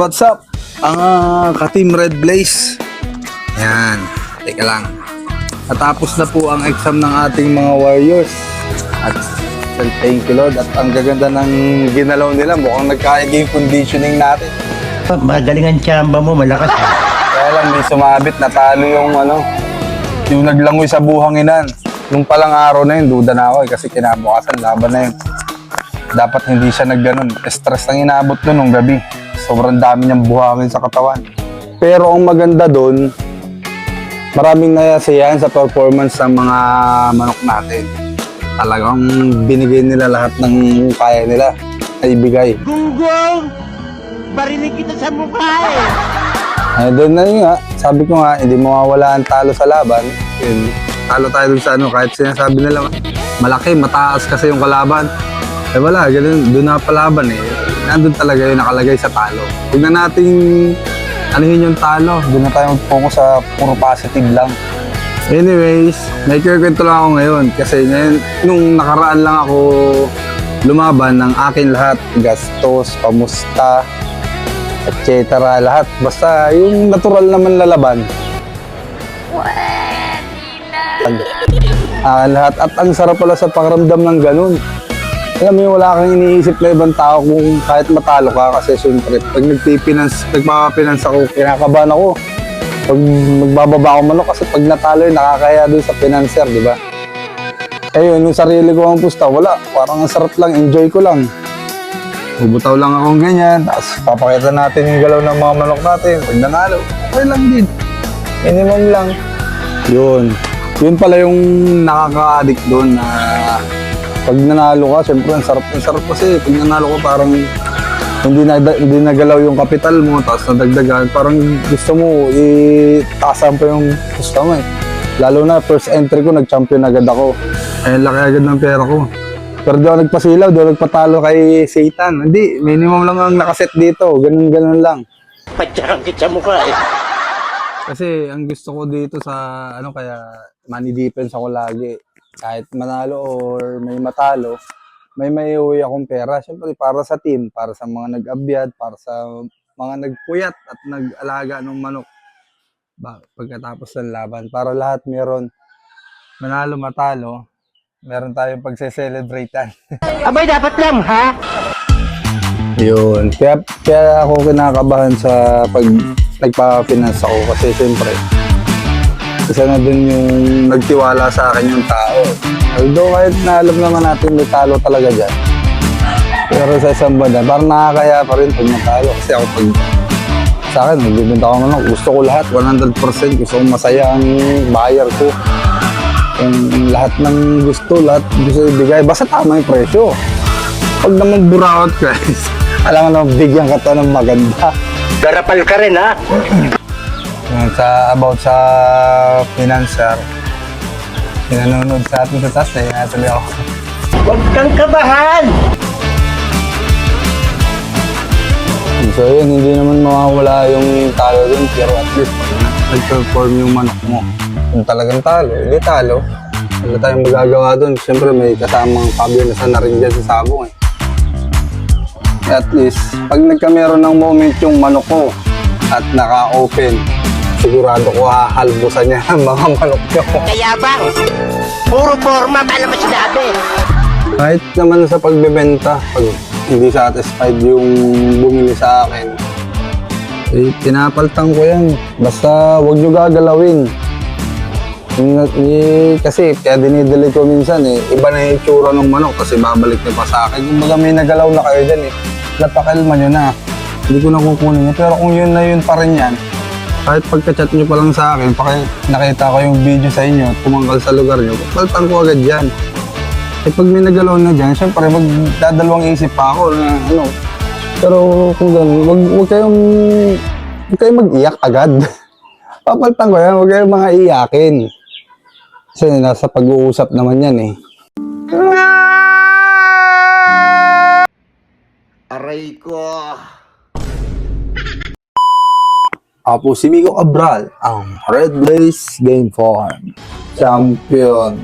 What's up? Ang ka-Team Red Blaze. Yan. Teka lang. Natapos na po ang exam ng ating mga Warriors. At thank you Lord. At ang gaganda ng ginalaw nila. Mukhang nagka-game conditioning natin. Magaling ang tsamba mo, malakas. Kaya lang may sumabit. Natalo yung naglangoy sa buhanginan. Nung palang araw na yun, duda na ako kasi kinabukasan, laban na yun. Dapat hindi siya nagganon. Stress ang inabot nun nung gabi. Sobrang dami niyang buhangin sa katawan. Pero ang maganda doon, maraming nasayahan sa performance ng mga manok natin. Talagang binigay nila lahat ng kaya nila na ibigay. Gunggong! Barinig kita sa mukha eh! Doon na yun nga, sabi ko nga, hindi mawawala ang talo sa laban. Yun, talo tayo dun sa kahit sinasabi nila, malaki, mataas kasi yung kalaban. Eh wala, ganun, doon na palaban eh. Nandun talaga yung nakalagay sa talo. Huwag na natin anuhin yung talo. Doon na tayo mag-focus sa puro positive lang. Anyways, may kwento lang ako ngayon. Kasi ngayon, nung nakaraan lang ako lumaban ng akin lahat. Gastos, pamusta, etc. Lahat. Basta yung natural naman lalaban. Lahat. At ang sarap pala sa pakiramdam ng ganun. Alam mo, wala kang iniisip na ibang tao kung kahit matalo ka kasi syempre, pag nagpapapinance ako, kinakabahan ako. Pag magbababa ako manok kasi pag natalo yun, nakakaya dun sa financer, di ba? Ayun, yung sarili ko ang pusta, wala. Parang ang sarap lang, enjoy ko lang. Bubutaw lang akong ganyan, tapos papakita natin yung galaw ng mga manok natin. Pag nanalo, okay lang din. Minimum lang. Yun. Yun pala yung nakaka-addict doon na pag nanalo ka, syempre ang sarap kasi pag nanalo ka parang hindi nagalaw yung kapital mo tapos nadagdagan, parang gusto mo itaasan pa yung gusto mo eh. Lalo na first entry ko, nag-champion agad ako. Eh, laki agad ng pera ko. Pero di ako nagpasilaw, di ako nagpatalo kay Satan. Hindi, minimum lang ang nakaset dito, ganun lang. Patsarang kita sa mukha eh. Kasi ang gusto ko dito sa kaya money defense ako lagi. Kahit manalo or may matalo, may uwi akong pera. Siyempre para sa team, para sa mga nag-abyad, para sa mga nagpuyat at nag-alaga ng manok. Pagkatapos ng laban, para lahat meron manalo, matalo, meron tayong pagse-celebratean. Abay, dapat lang, ha? Yun. Kaya ako kinakabahan sa pag nagpa-finance ako kasi siyempre, isa na din yung nagtiwala sa akin yung tao. Although kahit na alam naman natin may talo talaga dyan. Pero sa isang banda, parang nakakaya pa rin pag natalo. Kasi ako sa akin, magbibenta ko naman. Gusto ko lahat, 100%. Gusto kong masaya ang buyer ko. Yung lahat ng lahat gusto ibigay. Basta tama yung presyo. Pag naman buraot guys, alam mo naman, bigyan ka to ng maganda. Garapal ka rin, ha? About sa financer, pinanonood sa atin sa taas, natuloy ako. Huwag kang kabahan! So yun, hindi naman mawawala yung talo dun, pero at least nag-perform yung manok mo. Kung talagang talo, hindi talo. Wala tayong magagawa dun. Siyempre may kasamang pabiyanasan na rin dyan sa sabong eh. At least, pag nagkameron ng moment yung manok ko at naka-open, sigurado ko hahalbusan niya ang mga manok niyo. Kaya bang, puro forma, paano mo sinabi? Kahit naman sa pagbebenta, pag hindi satisfied yung bumili sa akin, pinapaltang ko yan. Basta huwag nyo gagalawin. Kasi kaya dinidelay ko minsan iba na yung itsura ng manok kasi babalik nyo pa sa akin. Kung baga may nagalaw na kayo dyan napakilma nyo na. Hindi ko na kukunin nyo. Pero kung yun na yun pa rin yan, kahit pagka-chat nyo pa lang sa akin, nakita ko yung video sa inyo at tumangkal sa lugar nyo, paltan ko agad yan. Eh pag may nagalaw na dyan, syempre magdadalawang isip pa ako na Pero kung gano'n, huwag kayong mag-iyak agad. Papaltan ko yan, huwag kayong mga iyakin. Kasi nasa pag-uusap naman yan eh. Aray ko! Ako si Miko Cabral, ang Red Blaze Game Farm Champion.